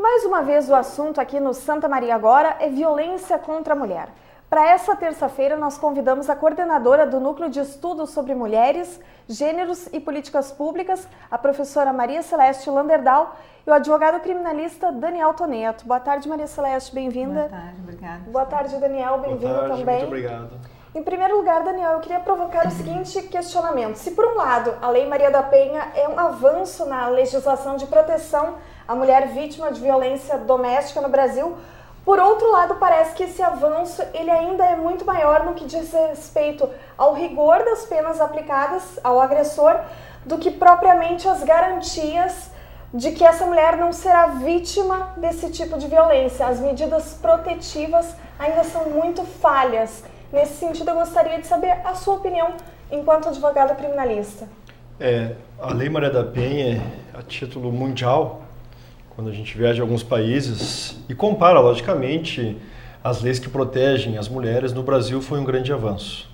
Mais uma vez o assunto aqui no Santa Maria Agora é violência contra a mulher. Para essa terça-feira nós convidamos a coordenadora do Núcleo de Estudos sobre Mulheres, Gêneros e Políticas Públicas, a professora Maria Celeste Landerdal, e o advogado criminalista Daniel Toneto. Boa tarde, Maria Celeste, bem-vinda. Boa tarde, obrigada. Boa tarde, Daniel, bem-vindo também. Muito obrigado. Em primeiro lugar, Daniel, eu queria provocar o seguinte questionamento. Se, por um lado, a Lei Maria da Penha é um avanço na legislação de proteção à mulher vítima de violência doméstica no Brasil, por outro lado, parece que esse avanço ele ainda é muito maior no que diz respeito ao rigor das penas aplicadas ao agressor do que propriamente as garantias de que essa mulher não será vítima desse tipo de violência. As medidas protetivas ainda são muito falhas. Nesse sentido, eu gostaria de saber a sua opinião enquanto advogado criminalista. A Lei Maria da Penha, a título mundial, quando a gente viaja a alguns países e compara, logicamente, as leis que protegem as mulheres, no Brasil foi um grande avanço.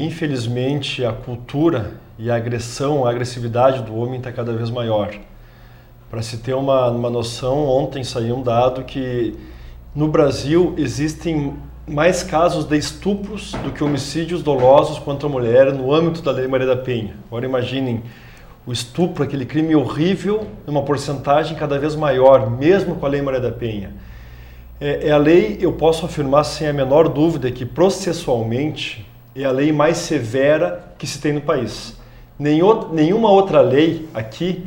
Infelizmente, a cultura e a agressão, a agressividade do homem está cada vez maior. Para se ter uma noção, ontem saiu um dado que no Brasil existem mais casos de estupros do que homicídios dolosos contra a mulher no âmbito da Lei Maria da Penha. Agora imaginem o estupro, aquele crime horrível, numa porcentagem cada vez maior, mesmo com a Lei Maria da Penha. A lei, eu posso afirmar sem a menor dúvida, que processualmente é a lei mais severa que se tem no país. Nenhuma outra lei aqui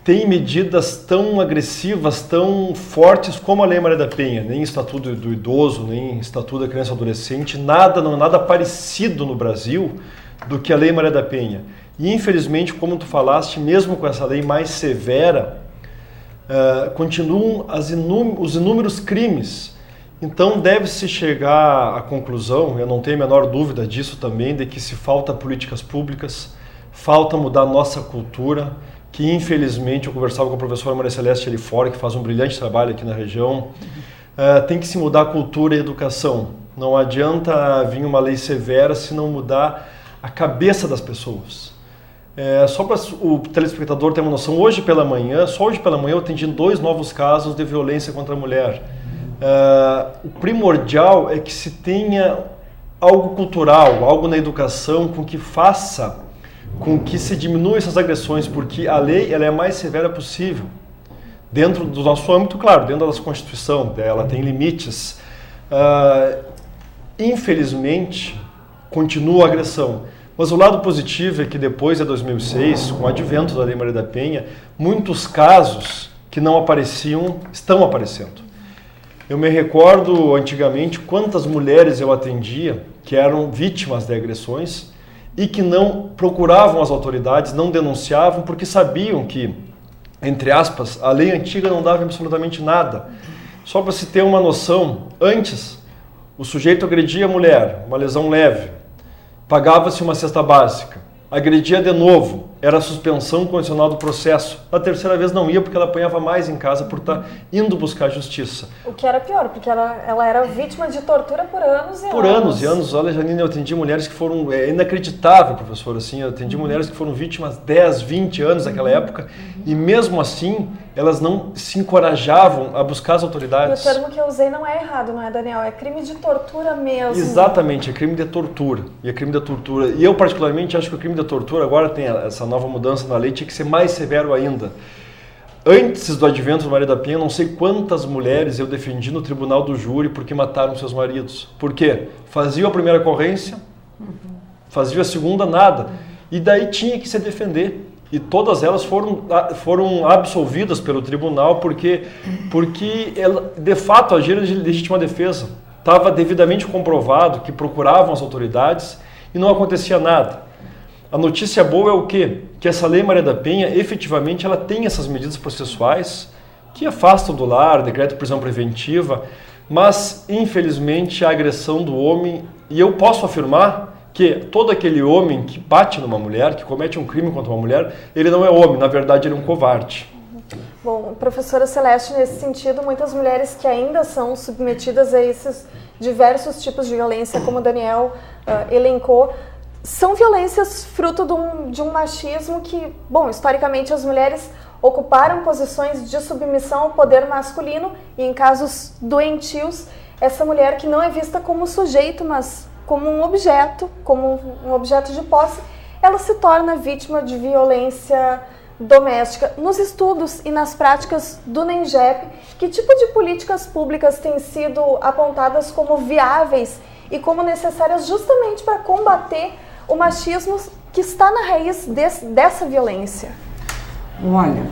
tem medidas tão agressivas, tão fortes como a Lei Maria da Penha. Nem Estatuto do Idoso, nem Estatuto da Criança e Adolescente, nada parecido no Brasil do que a Lei Maria da Penha. E infelizmente, como tu falaste, mesmo com essa lei mais severa, continuam os inúmeros crimes. Então deve-se chegar à conclusão, eu não tenho a menor dúvida disso também, de que se falta políticas públicas, falta mudar a nossa cultura, que infelizmente, eu conversava com a professora Maria Celeste ali fora, que faz um brilhante trabalho aqui na região, tem que se mudar a cultura e a educação. Não adianta vir uma lei severa se não mudar a cabeça das pessoas. Só para o telespectador ter uma noção, só hoje pela manhã eu atendi 2 novos casos de violência contra a mulher. O primordial é que se tenha algo cultural, algo na educação com que faça com que se diminua essas agressões, porque a lei ela é a mais severa possível. Dentro do nosso âmbito, claro, dentro da nossa Constituição, ela tem limites. Infelizmente, continua a agressão. Mas o lado positivo é que depois de 2006, com o advento da Lei Maria da Penha, muitos casos que não apareciam, estão aparecendo. Eu me recordo, antigamente, quantas mulheres eu atendia que eram vítimas de agressões e que não procuravam as autoridades, não denunciavam, porque sabiam que, entre aspas, a lei antiga não dava absolutamente nada. Só para se ter uma noção, antes, o sujeito agredia a mulher, uma lesão leve, pagava-se uma cesta básica, agredia de novo, era a suspensão condicional do processo. A terceira vez não ia porque ela apanhava mais em casa por estar indo buscar justiça. O que era pior, porque ela era vítima de tortura por anos e anos. Por anos e anos. Olha, Janine, eu atendi mulheres que foram... É inacreditável, professor, assim, eu atendi mulheres que foram vítimas 10, 20 anos naquela época e mesmo assim elas não se encorajavam a buscar as autoridades. E o termo que eu usei não é errado, não é, Daniel? É crime de tortura mesmo. Exatamente, é crime de tortura. E eu particularmente acho que o crime de tortura agora tem essa nova mudança na lei, tinha que ser mais severo ainda. Antes do advento do Maria da Penha, não sei quantas mulheres eu defendi no tribunal do júri porque mataram seus maridos. Por quê? Faziam a primeira ocorrência, faziam a segunda, nada. E daí tinha que se defender. E todas elas foram absolvidas pelo tribunal porque ela, de fato, agiram de legítima defesa. Estava devidamente comprovado que procuravam as autoridades e não acontecia nada. A notícia boa é o quê? Que essa Lei Maria da Penha, efetivamente, ela tem essas medidas processuais que afastam do lar, decreto de prisão preventiva, mas, infelizmente, a agressão do homem, e eu posso afirmar que todo aquele homem que bate numa mulher, que comete um crime contra uma mulher, ele não é homem, na verdade ele é um covarde. Bom, professora Celeste, nesse sentido, muitas mulheres que ainda são submetidas a esses diversos tipos de violência, como o Daniel elencou, são violências fruto de um machismo que, bom, historicamente as mulheres ocuparam posições de submissão ao poder masculino e, em casos doentios, essa mulher que não é vista como sujeito, mas como um objeto de posse, ela se torna vítima de violência doméstica. Nos estudos e nas práticas do NENGEP, que tipo de políticas públicas têm sido apontadas como viáveis e como necessárias justamente para combater o machismo que está na raiz dessa violência? Olha,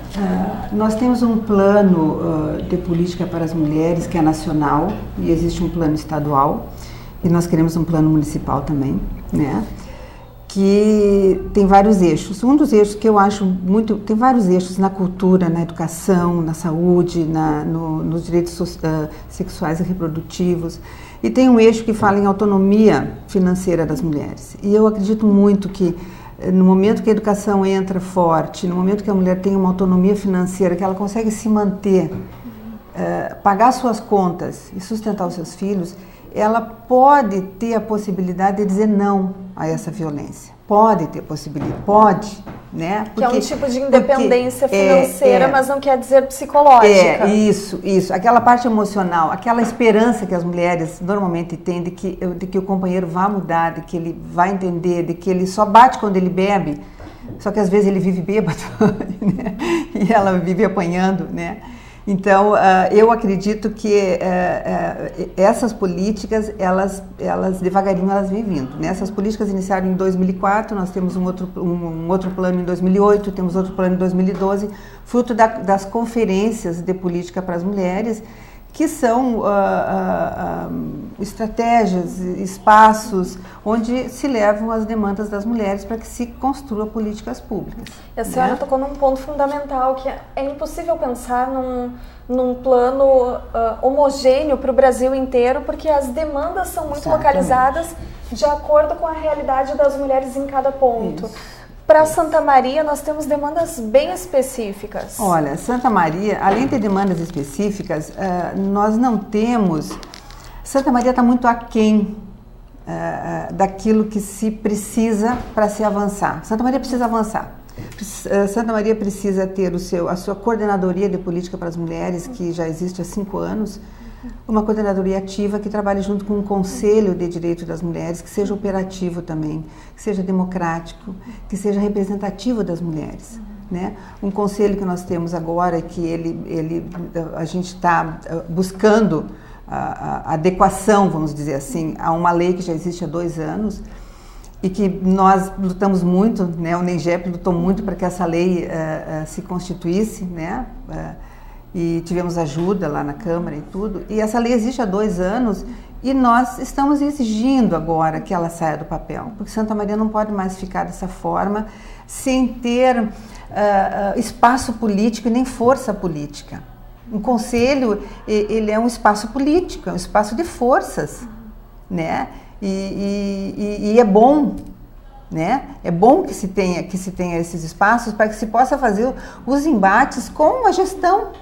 nós temos um plano de política para as mulheres que é nacional e existe um plano estadual e nós queremos um plano municipal também, né? Que tem vários eixos. Um dos eixos que eu acho tem vários eixos na cultura, na educação, na saúde, nos direitos sexuais e reprodutivos. E tem um eixo que fala em autonomia financeira das mulheres. E eu acredito muito que no momento que a educação entra forte, no momento que a mulher tem uma autonomia financeira, que ela consegue se manter, pagar suas contas e sustentar os seus filhos, ela pode ter a possibilidade de dizer não a essa violência. Pode ter possibilidade, pode, né? Porque, que é um tipo de independência financeira, mas não quer dizer psicológica. Isso. Aquela parte emocional, aquela esperança que as mulheres normalmente têm de que o companheiro vai mudar, de que ele vai entender, de que ele só bate quando ele bebe, só que às vezes ele vive bêbado, né? E ela vive apanhando, né? Então, eu acredito que essas políticas, elas devagarinho elas vêm vindo, né? Essas políticas iniciaram em 2004, nós temos um outro plano em 2008, temos outro plano em 2012, fruto das conferências de política para as mulheres, que são estratégias, espaços onde se levam as demandas das mulheres para que se construa políticas públicas. E a senhora tocou num ponto fundamental, que é impossível pensar num plano homogêneo para o Brasil inteiro, porque as demandas são muito localizadas de acordo com a realidade das mulheres em cada ponto. Isso. Para Santa Maria, nós temos demandas bem específicas. Olha, Santa Maria, além de demandas específicas, nós não temos... Santa Maria está muito aquém daquilo que se precisa para se avançar. Santa Maria precisa avançar. Santa Maria precisa ter a sua coordenadoria de política para as mulheres, que já existe há 5 anos, uma coordenadoria ativa que trabalhe junto com um conselho de direito das mulheres, que seja operativo também, que seja democrático, que seja representativo das mulheres, né? Um conselho que nós temos agora, que a gente está buscando a adequação, vamos dizer assim, a uma lei que já existe há 2 anos e que nós lutamos muito, né? O NENGEP lutou muito para que essa lei se constituísse, né? E tivemos ajuda lá na Câmara e tudo, e essa lei existe há 2 anos e nós estamos exigindo agora que ela saia do papel, porque Santa Maria não pode mais ficar dessa forma, sem ter espaço político e nem força política. Um conselho, ele é um espaço político, é um espaço de forças, né? E é bom, né? É bom que se tenha esses espaços para que se possa fazer os embates com a gestão.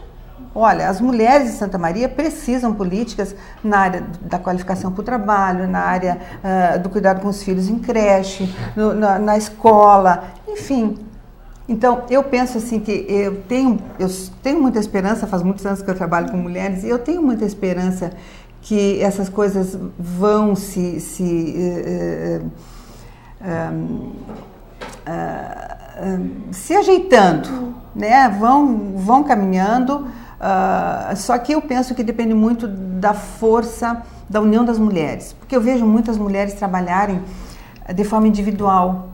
Olha, as mulheres de Santa Maria precisam políticas na área da qualificação para o trabalho, na área do cuidado com os filhos em creche, na escola, enfim. Então, eu penso assim que eu tenho muita esperança, faz muitos anos que eu trabalho com mulheres, e eu tenho muita esperança que essas coisas vão se ajeitando, né? Vão caminhando. Só que eu penso que depende muito da força da união das mulheres, porque eu vejo muitas mulheres trabalharem de forma individual,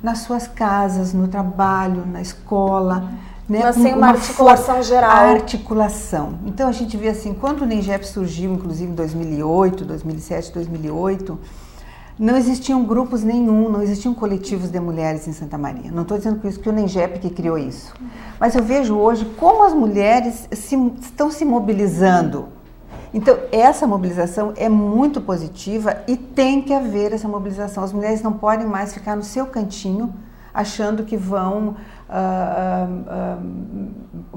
nas suas casas, no trabalho, na escola, né? Mas sem uma articulação geral. Articulação. Então a gente vê assim, quando o NENGEP surgiu, inclusive em 2008, 2007, 2008, não existiam grupos nenhum, não existiam coletivos de mulheres em Santa Maria. Não estou dizendo com isso que o NENGEP que criou isso. Mas eu vejo hoje como as mulheres estão se mobilizando. Então, essa mobilização é muito positiva e tem que haver essa mobilização. As mulheres não podem mais ficar no seu cantinho achando que vão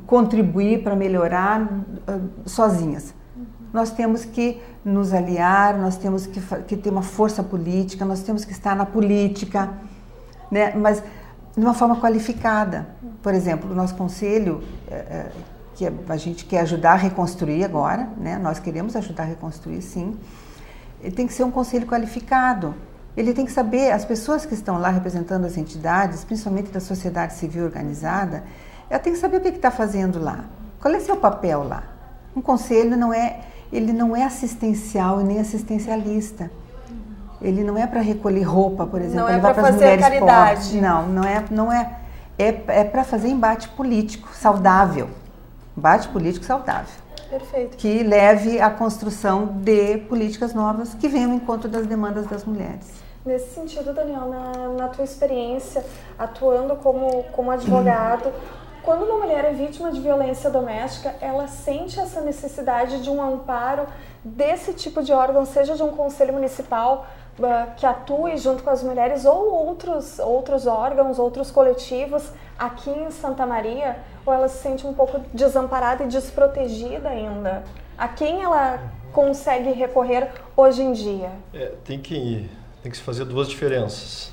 contribuir para melhorar sozinhas. Nós temos que nos aliar, nós temos que ter uma força política, nós temos que estar na política, né? Mas de uma forma qualificada. Por exemplo, o nosso conselho, que a gente quer ajudar a reconstruir agora, né? Nós queremos ajudar a reconstruir, sim. Ele tem que ser um conselho qualificado. Ele tem que saber, as pessoas que estão lá representando as entidades, principalmente da sociedade civil organizada, ela tem que saber o que está fazendo lá. Qual é o seu papel lá? Um conselho ele não é assistencial e nem assistencialista. Ele não é para recolher roupa, por exemplo, não é para fazer caridade. Não é. É para fazer embate político saudável. Embate político saudável. Perfeito. Que leve à construção de políticas novas que venham ao encontro das demandas das mulheres. Nesse sentido, Daniel, na tua experiência, atuando como advogado, quando uma mulher é vítima de violência doméstica, ela sente essa necessidade de um amparo desse tipo de órgão, seja de um conselho municipal que atue junto com as mulheres ou outros órgãos, outros coletivos aqui em Santa Maria, ou ela se sente um pouco desamparada e desprotegida ainda? A quem ela consegue recorrer hoje em dia? Tem que se fazer duas diferenças.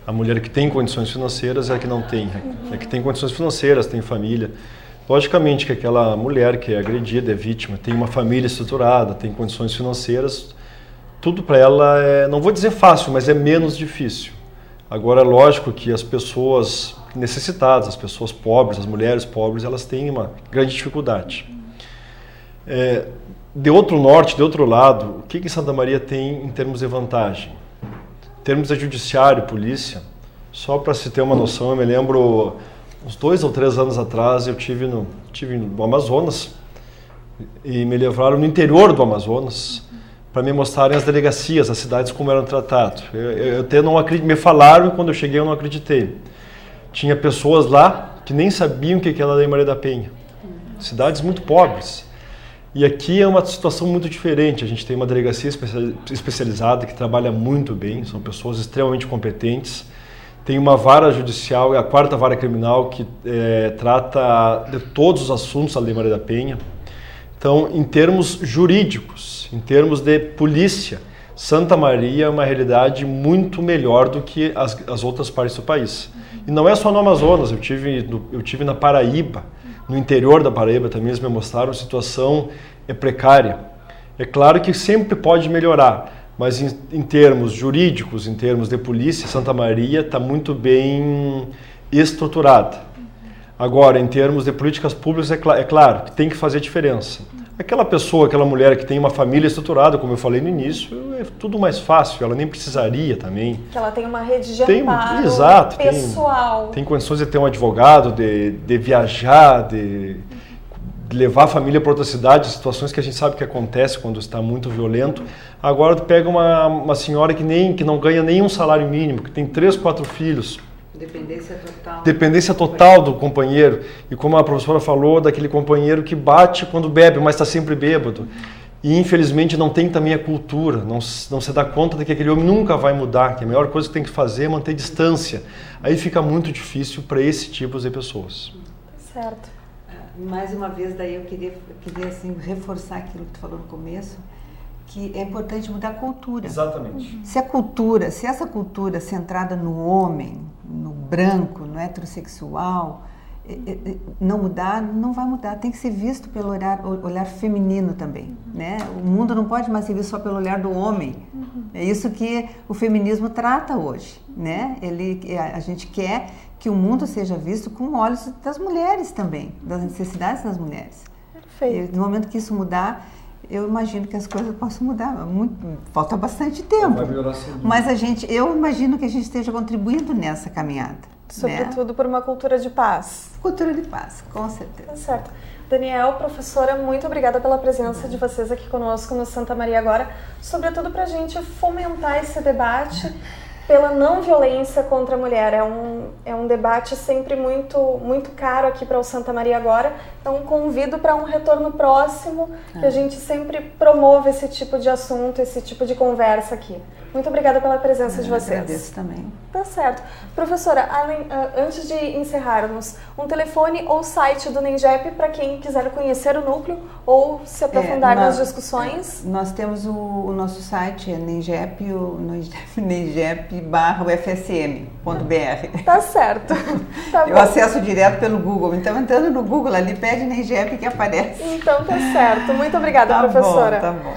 A mulher que tem condições financeiras e a que não tem. A que tem condições financeiras, tem família. Logicamente que aquela mulher que é agredida, é vítima, tem uma família estruturada, tem condições financeiras, tudo para ela não vou dizer fácil, mas é menos difícil. Agora é lógico que as pessoas necessitadas, as pessoas pobres, as mulheres pobres, elas têm uma grande dificuldade. De outro lado, o que Santa Maria tem em termos de vantagem? Em termos de judiciário, polícia, só para se ter uma noção, eu me lembro, uns 2 ou 3 anos atrás, eu tive no Amazonas e me levaram no interior do Amazonas para me mostrarem as delegacias, as cidades como eram tratadas. Eu até não acredito, me falaram e quando eu cheguei eu não acreditei. Tinha pessoas lá que nem sabiam o que era a Lei Maria da Penha. Cidades muito pobres. E aqui é uma situação muito diferente. A gente tem uma delegacia especializada que trabalha muito bem, são pessoas extremamente competentes. Tem uma vara judicial, a 4ª vara criminal, que trata de todos os assuntos da Lei Maria da Penha. Então, em termos jurídicos, em termos de polícia, Santa Maria é uma realidade muito melhor do que as outras partes do país. E não é só no Amazonas, eu tive na Paraíba, no interior da Paraíba também eles me mostraram, a situação é precária. É claro que sempre pode melhorar, mas em termos jurídicos, em termos de polícia, Santa Maria está muito bem estruturada. Agora, em termos de políticas públicas, é claro que tem que fazer diferença. Aquela pessoa, aquela mulher que tem uma família estruturada, como eu falei no início, é tudo mais fácil, ela nem precisaria também. Que ela tem uma rede de amparo pessoal. Tem condições de ter um advogado, de viajar, de levar a família para outra cidade, situações que a gente sabe que acontece quando está muito violento. Agora tu pega uma senhora que não ganha nem um salário mínimo, que tem 3, 4 filhos. Dependência total. Dependência total do companheiro. E como a professora falou, daquele companheiro que bate quando bebe, mas está sempre bêbado. E infelizmente não tem também a cultura, não se dá conta de que aquele homem nunca vai mudar, que a melhor coisa que tem que fazer é manter distância. Aí fica muito difícil para esse tipo de pessoas. Certo. Mais uma vez, daí eu queria assim, reforçar aquilo que tu falou no começo, que é importante mudar a cultura. Exatamente. Se essa cultura centrada no homem, no branco, no heterossexual, não mudar, não vai mudar. Tem que ser visto pelo olhar feminino também, né? O mundo não pode mais ser visto só pelo olhar do homem. É isso que o feminismo trata hoje, né? A gente quer que o mundo seja visto com olhos das mulheres também, das necessidades das mulheres. Perfeito. E no momento que isso mudar, eu imagino que as coisas possam mudar. Falta bastante tempo. Vai melhorar sim. Mas eu imagino que a gente esteja contribuindo nessa caminhada. Sobretudo, né? Por uma cultura de paz. Cultura de paz, com certeza. Tá certo. Daniel, professora, muito obrigada pela presença de vocês aqui conosco no Santa Maria Agora, sobretudo para a gente fomentar esse debate pela não violência contra a mulher. É um debate sempre muito, muito caro aqui para o Santa Maria Agora, Então, convido para um retorno próximo, que a gente sempre promova esse tipo de assunto, esse tipo de conversa aqui. Muito obrigada pela presença de vocês. Agradeço também. Tá certo. Professora, antes de encerrarmos, um telefone ou site do NEMGEP para quem quiser conhecer o núcleo ou se aprofundar nas discussões? Nós temos o nosso site, é NEMGEP, NEMGEP/UFSM.br. Tá certo. Tá Eu acesso direto pelo Google, então entrando no Google ali, pede NEMGEP que aparece. Então tá certo. Muito obrigada, professora. Tá bom.